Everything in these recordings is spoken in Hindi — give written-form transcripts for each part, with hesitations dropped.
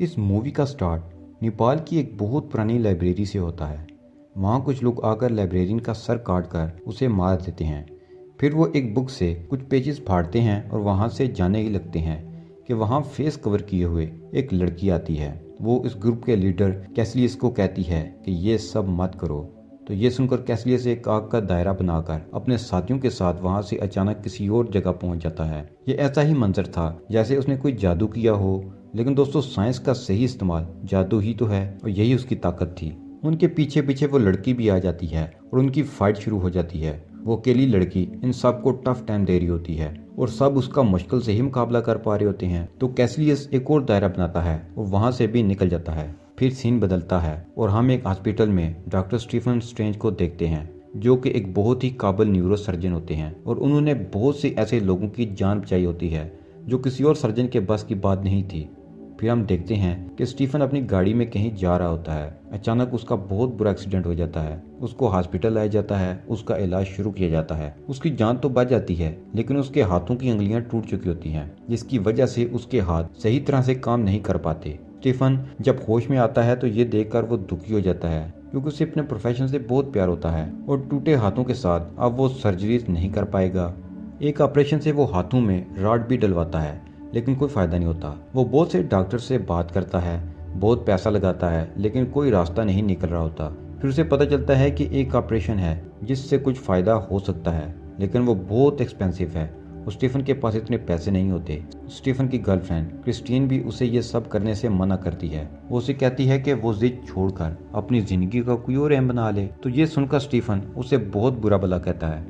इस मूवी का स्टार्ट नेपाल की एक बहुत पुरानी लाइब्रेरी से होता है। वहाँ कुछ लोग आकर लाइब्रेरियन का सर काट कर उसे मार देते हैं। फिर वो एक बुक से कुछ पेजेस फाड़ते हैं और वहाँ से जाने ही लगते हैं कि वहाँ फेस कवर किए हुए एक लड़की आती है। वो इस ग्रुप के लीडर कैसलियस को कहती है कि ये सब मत करो। तो ये सुनकर कैसलियस एक आग का दायरा बनाकर अपने साथियों के साथ वहाँ से अचानक किसी और जगह पहुँच जाता है। ये ऐसा ही मंजर था जैसे उसने कोई जादू किया हो। लेकिन दोस्तों, साइंस का सही इस्तेमाल जादू ही तो है और यही उसकी ताकत थी। उनके पीछे पीछे वो लड़की भी आ जाती है और उनकी फाइट शुरू हो जाती है। वो अकेली लड़की इन सबको टफ टाइम दे रही होती है और सब उसका मुश्किल से ही मुकाबला कर पा रहे होते हैं। तो कैसलियस एक और दायरा बनाता है और वहां से भी निकल जाता है। फिर सीन बदलता है और हम एक हॉस्पिटल में डॉक्टर स्टीफन स्ट्रेंज को देखते हैं, जो कि एक बहुत ही काबिल न्यूरो सर्जन होते हैं और उन्होंने बहुत से ऐसे लोगों की जान बचाई होती है जो किसी और सर्जन के बस की बात नहीं थी। फिर हम देखते हैं कि स्टीफन अपनी गाड़ी में कहीं जा रहा होता है। अचानक उसका बहुत बुरा एक्सीडेंट हो जाता है। उसको हॉस्पिटल लाया जाता है, उसका इलाज शुरू किया जाता है। उसकी जान तो बच जाती है, लेकिन उसके हाथों की अंगुलियां टूट चुकी होती हैं, जिसकी वजह से उसके हाथ सही तरह से काम नहीं कर पाते। स्टीफन जब होश में आता है तो ये देखकर वो दुखी हो जाता है, क्योंकि उसे अपने प्रोफेशन से बहुत प्यार होता है और टूटे हाथों के साथ अब वो सर्जरी नहीं कर पाएगा। एक ऑपरेशन से वो हाथों में रॉड भी डलवाता है, लेकिन कोई फायदा नहीं होता। वो बहुत से डॉक्टर से बात करता है, बहुत पैसा लगाता है, लेकिन कोई रास्ता नहीं निकल रहा होता। फिर उसे पता चलता है कि एक ऑपरेशन है जिससे कुछ फायदा हो सकता है, लेकिन वो बहुत एक्सपेंसिव है और स्टीफन के पास इतने पैसे नहीं होते। स्टीफन की गर्लफ्रेंड क्रिस्टीन भी उसे ये सब करने से मना करती है। वो उसे कहती है कि वो जिद छोड़कर अपनी जिंदगी का कोई और एम बना ले। तो ये सुनकर स्टीफन उसे बहुत बुरा भला कहता है,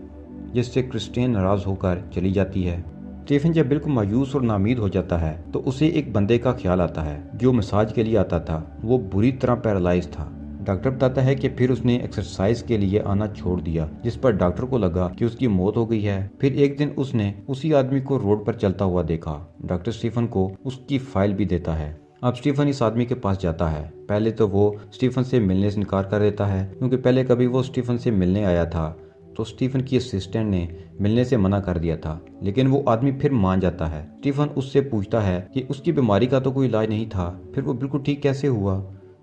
जिससे क्रिस्टीन नाराज होकर चली जाती है। स्टीफन जब बिल्कुल मायूस और नामीद हो जाता है तो उसे एक बंदे का ख्याल आता है जो मसाज के लिए आता था। वो बुरी तरह पैरालाइज था। डॉक्टर बताता है कि फिर उसने एक्सरसाइज के लिए आना छोड़ दिया, जिस पर डॉक्टर को लगा कि उसकी मौत हो गई है। फिर एक दिन उसने उसी आदमी को रोड पर चलता हुआ देखा। डॉक्टर स्टीफन को उसकी फाइल भी देता है। अब स्टीफन इस आदमी के पास जाता है। पहले तो वो स्टीफन से मिलने से इनकार कर देता है, क्योंकि पहले कभी वो स्टीफन से मिलने आया था तो स्टीफन की असिस्टेंट ने मिलने से मना कर दिया था। लेकिन वो आदमी फिर मान जाता है। स्टीफन उससे पूछता है कि उसकी बीमारी का तो कोई इलाज नहीं था, फिर वो बिल्कुल ठीक कैसे हुआ।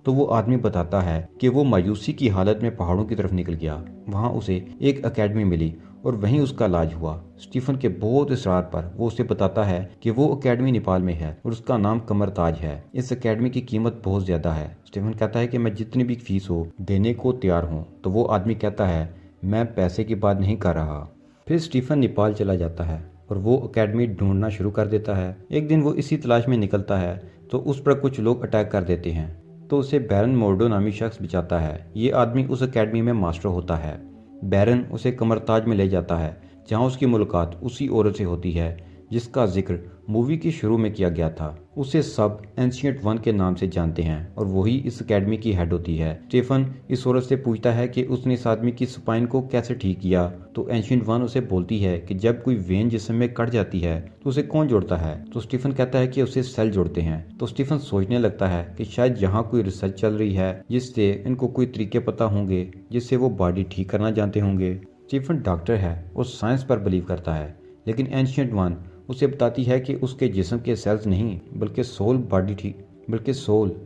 तो वो आदमी बताता है कि वो मायूसी की हालत में पहाड़ों की तरफ निकल गया। वहाँ उसे एक एकेडमी मिली और वहीं उसका इलाज हुआ। स्टीफन के बहुत इसरार पर वो उसे बताता है कि वो एकेडमी नेपाल में है और उसका नाम कमरताज है। इस एकेडमी की कीमत बहुत ज्यादा है। स्टीफन कहता है कि मैं जितनी भी फीस हो देने को तैयार हूँ। तो वो आदमी कहता है, मैं पैसे की बात नहीं कर रहा। फिर स्टीफन नेपाल चला जाता है और वो एकेडमी ढूंढना शुरू कर देता है। एक दिन वो इसी तलाश में निकलता है तो उस पर कुछ लोग अटैक कर देते हैं, तो उसे बैरन मोर्डो नामी शख्स बचाता है। ये आदमी उस एकेडमी में मास्टर होता है। बैरन उसे कमरताज में ले जाता है, जहाँ उसकी मुलाकात उसी औरत से होती है जिसका जिक्र मूवी के शुरू में किया गया था। उसे सब एंशियंट वन के नाम से जानते हैं और वही इस एकेडमी की हेड होती है। स्टीफन इस औरत से पूछता है कि उसने इस आदमी की स्पाइन को कैसे ठीक किया। तो एंशियंट वन उसे बोलती है कि जब कोई वेन जिस्म में कट जाती है तो उसे कौन जोड़ता है। तो स्टीफन कहता है कि उसे सेल जोड़ते हैं। तो स्टीफन सोचने लगता है कि शायद यहाँ कोई रिसर्च चल रही है जिससे इनको कोई तरीके पता होंगे जिससे वो बॉडी ठीक करना जानते होंगे। स्टीफन डॉक्टर है और साइंस पर बिलीव करता है, लेकिन एंशियंट वन उसे बताती है कि उसके जिस्म के सेल्स नहीं बल्कि सोल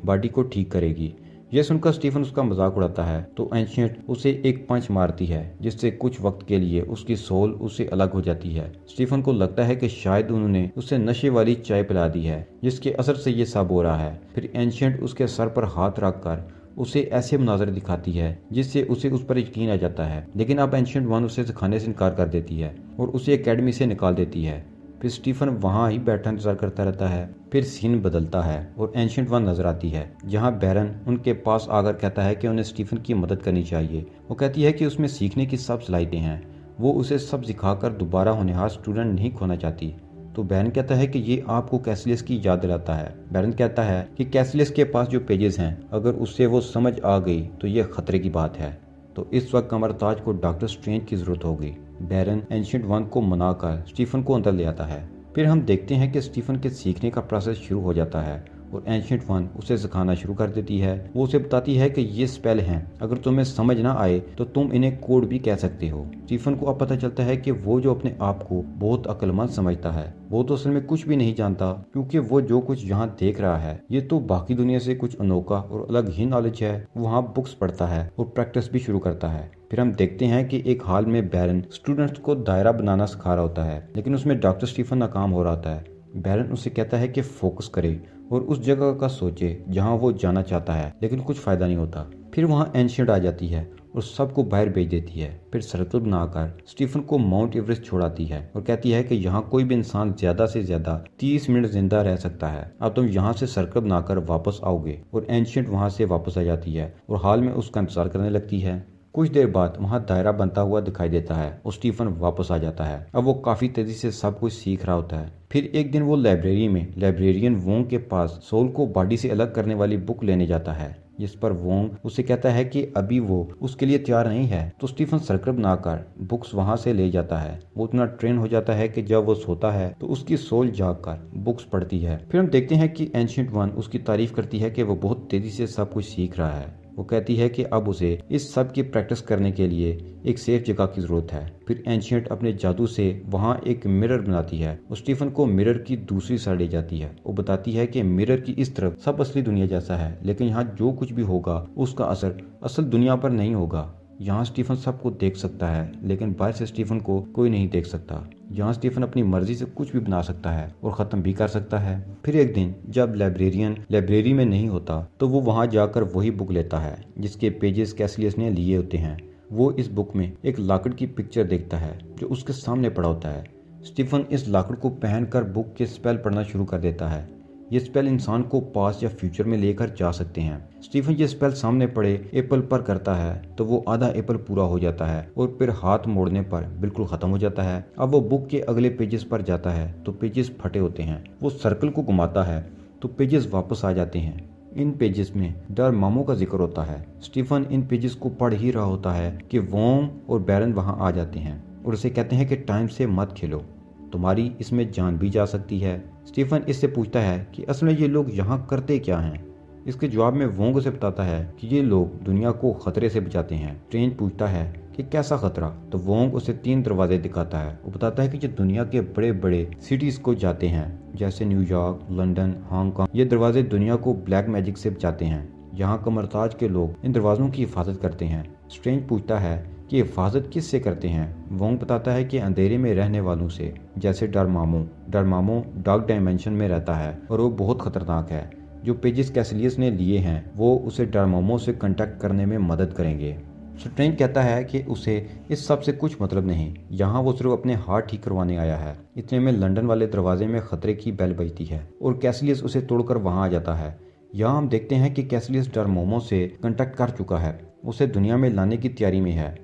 बॉडी को ठीक करेगी। यह सुनकर स्टीफन उसका मजाक उड़ाता है। तो एंशियंट उसे एक पंच मारती है, जिससे कुछ वक्त के लिए उसकी सोल उससे अलग हो जाती है। स्टीफन को लगता है कि शायद उन्होंने उसे नशे वाली चाय पिला दी है, जिसके असर से ये सब हो रहा है। फिर एंशियंट उसके सर पर हाथ रखकर उसे ऐसे मनाजर दिखाती है जिससे उसे उस पर यकीन आ जाता है। लेकिन अब एंशियंट वन उसे सिखाने से इनकार कर देती है और उसे एकेडमी से निकाल देती है। फिर स्टीफन वहाँ ही बैठा इंतजार करता रहता है। फिर सीन बदलता है और एंशियंट वन नजर आती है, जहाँ बैरन उनके पास आकर कहता है कि उन्हें स्टीफन की मदद करनी चाहिए। वो कहती है कि उसमें सीखने की सब सलाहियतें हैं, वो उसे सब सिखाकर दोबारा होनहार स्टूडेंट नहीं खोना चाहती। तो बैरन कहता है कि ये आपको कैसलियस की याद दिलाता है। बैरन कहता है कि कैसलियस के पास जो पेजेस हैं, अगर उससे वो समझ आ गई तो ये खतरे की बात है। तो इस वक्त कमरताज को डॉक्टर स्ट्रेंज की जरूरत होगी। बैरन एंशियंट वन को मनाकर स्टीफन को अंदर ले आता है। फिर हम देखते हैं कि स्टीफन के सीखने का प्रोसेस शुरू हो जाता है और एंशिएंट वन उसे सिखाना शुरू कर देती है। वो उसे बताती है कि ये स्पेल हैं, अगर तुम्हें समझ ना आए तो तुम इन्हें कोड भी कह सकते हो। स्टीफन को अब पता चलता है कि वो जो अपने आप को बहुत अक्लमंद समझता है, वो तो असल में कुछ भी नहीं जानता, क्योंकि वो जो कुछ यहाँ देख रहा है ये तो बाकी दुनिया से कुछ अनोखा और अलग ही नॉलेज है। वो वहाँ बुक्स पढ़ता है और प्रैक्टिस भी शुरू करता है। फिर हम देखते हैं कि एक हॉल में बैरन स्टूडेंट्स को दायरा बनाना सिखा रहा होता है, लेकिन उसमें डॉक्टर स्टीफन नाकाम हो रहा होता है। बैरन उसे कहता है कि फोकस करे और उस जगह का सोचे जहां वो जाना चाहता है, लेकिन कुछ फायदा नहीं होता। फिर वहां एंशिएंट आ जाती है और सबको बाहर भेज देती है। फिर सर्कल बनाकर स्टीफन को माउंट एवरेस्ट छोड़ाती है और कहती है कि यहाँ कोई भी इंसान ज्यादा से ज्यादा 30 मिनट जिंदा रह सकता है। अब तुम यहाँ से सर्कल बनाकर वापस आओगे। और एंशिएंट वहाँ से वापस आ जाती है और हाल में उसका इंतजार करने लगती है। कुछ देर बाद वहाँ दायरा बनता हुआ दिखाई देता है और स्टीफन वापस आ जाता है। अब वो काफी तेजी से सब कुछ सीख रहा होता है। फिर एक दिन वो लाइब्रेरी में लाइब्रेरियन वोंग के पास सोल को बॉडी से अलग करने वाली बुक लेने जाता है, जिस पर वोंग उसे कहता है कि अभी वो उसके लिए तैयार नहीं है। तो स्टीफन सर्कल बनाकर बुक्स वहां से ले जाता है। वो इतना ट्रेन हो जाता है कि जब वो सोता है तो उसकी सोल जागकर बुक्स पढ़ती है। फिर हम देखते हैं कि एंशिएंट वन उसकी तारीफ करती है कि वो बहुत तेजी से सब कुछ सीख रहा है। वो कहती है कि अब उसे इस सब की प्रैक्टिस करने के लिए एक सेफ जगह की जरूरत है। फिर एंशिएंट अपने जादू से वहाँ एक मिरर बनाती है और स्टीफन को मिरर की दूसरी साइड ले जाती है। वो बताती है कि मिरर की इस तरफ सब असली दुनिया जैसा है, लेकिन यहाँ जो कुछ भी होगा उसका असर असल दुनिया पर नहीं होगा। यहाँ स्टीफन सबको देख सकता है, लेकिन बाहर से स्टीफन को कोई नहीं देख सकता। यहाँ स्टीफन अपनी मर्जी से कुछ भी बना सकता है और ख़त्म भी कर सकता है। फिर एक दिन जब लाइब्रेरियन लाइब्रेरी में नहीं होता तो वो वहाँ जाकर वही बुक लेता है जिसके पेजेस कैसिलियस ने लिए होते हैं। वो इस बुक में एक लाकड़ की पिक्चर देखता है जो उसके सामने पड़ा होता है। स्टीफन इस लाकड़ को पहनकर बुक के स्पेल पढ़ना शुरू कर देता है। ये स्पेल इंसान को पास्ट या फ्यूचर में लेकर जा सकते हैं। स्टीफन ये स्पेल सामने पड़े एप्पल पर करता है तो वो आधा एप्पल पूरा हो जाता है और फिर हाथ मोड़ने पर बिल्कुल खत्म हो जाता है। अब वो बुक के अगले पेजेस पर जाता है तो पेजेस फटे होते हैं। वो सर्कल को घुमाता है तो पेजेस वापस आ जाते हैं। इन पेजेस में डरमामो का जिक्र होता है। स्टीफन इन पेजेस को पढ़ ही रहा होता है कि वोंग और बैरन वहां आ जाते हैं और उसे कहते हैं कि टाइम से मत खेलो, तुम्हारी इसमें जान भी जा सकती है। स्टीफन इससे पूछता है कि असल में ये लोग यहाँ करते क्या हैं। इसके जवाब में वोंग उसे बताता है कि ये लोग दुनिया को खतरे से बचाते हैं। स्ट्रेंज पूछता है कि कैसा खतरा, तो वोंग उसे 3 दरवाजे दिखाता है। वो बताता है कि ये दुनिया के बड़े बड़े सिटीज को जाते हैं, जैसे न्यूयॉर्क, लंदन, हांगकांग। ये दरवाजे दुनिया को ब्लैक मैजिक से बचाते हैं। यहाँ कमरताज के लोग इन दरवाजों की हिफाजत करते हैं। स्ट्रेंज पूछता है कि हिफाजत किससे करते हैं। वोंग बताता है कि अंधेरे में रहने वालों से, जैसे डरमामो डार्क डायमेंशन में रहता है और वो बहुत खतरनाक है। जो पेजेस कैसिलियस ने लिए हैं वो उसे डरमामो से कांटेक्ट करने में मदद करेंगे। स्ट्रेंज कहता है कि उसे इस सब से कुछ मतलब नहीं, यहाँ वो सिर्फ अपने हार्ट ठीक करवाने आया है। इतने में लंदन वाले दरवाजे में खतरे की बेल बजती है और कैसिलियस उसे तोड़कर वहाँ आ जाता है। यहाँ हम देखते हैं कि कैसिलियस डरमामो से कांटेक्ट कर चुका है, उसे दुनिया में लाने की तैयारी में है।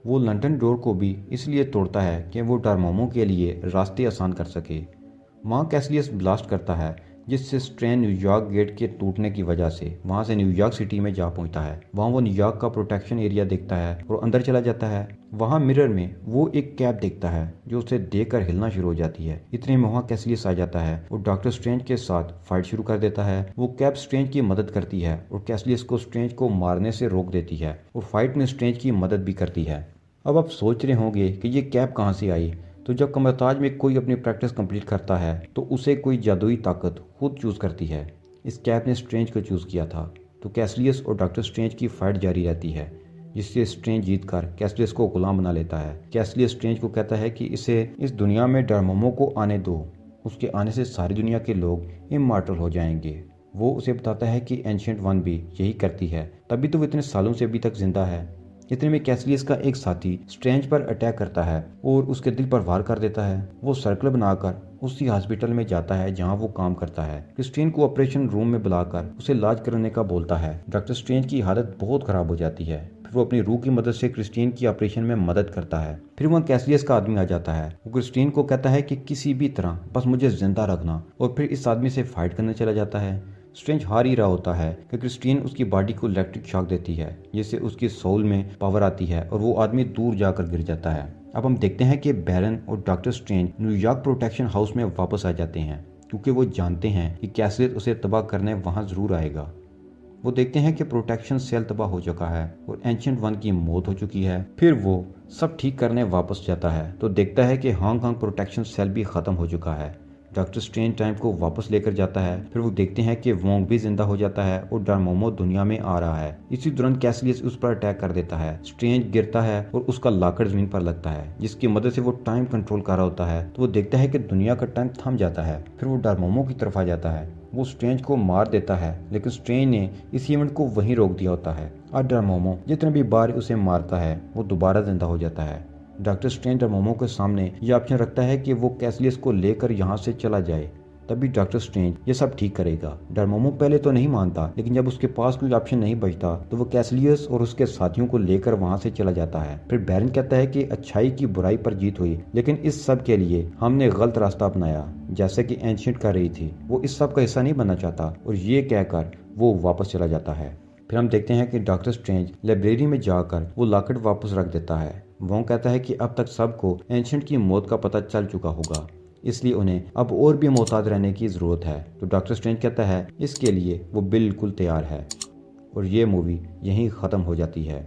वो लंदन डोर को भी इसलिए तोड़ता है कि वो डरमामो के लिए रास्ते आसान कर सके। वहाँ कैसिलियस ब्लास्ट करता है जिससे स्ट्रेन न्यूयॉर्क गेट के टूटने की वजह से वहाँ से न्यूयॉर्क सिटी में जा पहुँचता है। वहाँ वो न्यूयॉर्क का प्रोटेक्शन एरिया देखता है और अंदर चला जाता है। वहाँ मिरर में वो एक कैप देखता है जो उसे देखकर हिलना शुरू हो जाती है। इतने में वहाँ कैसिलियस आ जाता है और डॉक्टर स्ट्रेंज के साथ फाइट शुरू कर देता है। वो कैप स्ट्रेंज की मदद करती है और कैसिलियस को स्ट्रेंज को मारने से रोक देती है और फाइट में स्ट्रेंज की मदद भी करती है। अब आप सोच रहे होंगे कि ये कैप कहाँ से आई। तो जब कमरताज में कोई अपनी प्रैक्टिस कंप्लीट करता है तो उसे कोई जादुई ताकत खुद चूज करती है। इस कैप ने स्ट्रेंज को चूज किया था। तो कैसिलियस और डॉक्टर स्ट्रेंज की फाइट जारी रहती है, जिससे स्ट्रेंज जीतकर कैसिलियस को गुलाम बना लेता है। कैसिलियस स्ट्रेंज को कहता है कि इसे इस दुनिया में डरमामो को आने दो, उसके आने से सारी दुनिया के लोग इमॉर्टल हो जाएंगे। वो उसे बताता है कि एंशिएंट वन भी यही करती है, तभी तो वो इतने सालों से अभी तक जिंदा है। इतने में कैसिलियस का एक साथी स्ट्रेंज पर अटैक करता है और उसके दिल पर वार कर देता है। वो सर्कल बनाकर उसी हॉस्पिटल में जाता है जहां वो काम करता है। क्रिस्टीन को ऑपरेशन रूम में बुलाकर उसे इलाज करने का बोलता है। डॉक्टर स्ट्रेंज की हालत बहुत खराब हो जाती है। फिर वो अपनी रूह की मदद से क्रिस्टीन की ऑपरेशन में मदद करता है। फिर वहाँ कैसिलियस का आदमी आ जाता है। वो क्रिस्टीन को कहता है कि किसी भी तरह बस मुझे जिंदा रखना, और फिर इस आदमी से फाइट करने चला जाता है। स्ट्रेंज हार ही रहा होता है कि क्रिस्टीन उसकी बॉडी को इलेक्ट्रिक शॉक देती है, जिससे उसकी सोल में पावर आती है और वो आदमी दूर जाकर गिर जाता है। अब हम देखते हैं कि बैरन और doctor strange New York protection house में वापस आ जाते हैं। क्योंकि वो जानते हैं कि कैसलियस उसे तबाह करने वहाँ ज़रूर आएगा। वो देखते हैं कि प्रोटेक्शन सेल तबाह हो चुका है और एंशिएंट वन की मौत हो चुकी है। फिर वो सब ठीक करने वापस जाता है तो देखता है कि हांगकांग प्रोटेक्शन सेल भी ख़त्म हो चुका है। डॉक्टर स्ट्रेंज टाइम को वापस लेकर जाता है। फिर वो देखते हैं कि वोंग भी जिंदा हो जाता है और डोरेमोमो दुनिया में आ रहा है। इसी दौरान कैसलियस उस पर अटैक कर देता है। स्ट्रेंज गिरता है और उसका लाकर जमीन पर लगता है, जिसकी मदद से वो टाइम कंट्रोल कर रहा होता है। तो वो देखता है कि दुनिया का टाइम थम जाता है। फिर वो डोरेमोमो की तरफ आ जाता है। वो स्ट्रेंज को मार देता है, लेकिन स्ट्रेंज ने इस इवेंट को वहीं रोक दिया होता है और डोरेमोमो जितने भी बार उसे मारता है वो दोबारा जिंदा हो जाता है। डॉक्टर स्ट्रेंज डोरेमोमो के सामने ये ऑप्शन रखता है कि वो कैसलियस को लेकर यहाँ से चला जाए, तभी डॉक्टर स्ट्रेंज ये सब ठीक करेगा। डोरेमोमो पहले तो नहीं मानता, लेकिन जब उसके पास कोई ऑप्शन नहीं बचता तो वो कैसलियस और उसके साथियों को लेकर वहाँ से चला जाता है। फिर बैरन कहता है कि अच्छाई की बुराई पर जीत हुई, लेकिन इस सब के लिए हमने गलत रास्ता अपनाया, जैसे कि एंशिएंट कर रही थी। वो इस सब का हिस्सा नहीं बनना चाहता और ये कहकर वो वापस चला जाता है। फिर हम देखते हैं कि डॉक्टर स्ट्रेंज लाइब्रेरी में जाकर वो लॉकेट वापस रख देता है। वो कहता है कि अब तक सबको एंशिएंट की मौत का पता चल चुका होगा, इसलिए उन्हें अब और भी मोहतात रहने की ज़रूरत है। तो डॉक्टर स्ट्रेंज कहता है इसके लिए वो बिल्कुल तैयार है। और ये मूवी यहीं ख़त्म हो जाती है।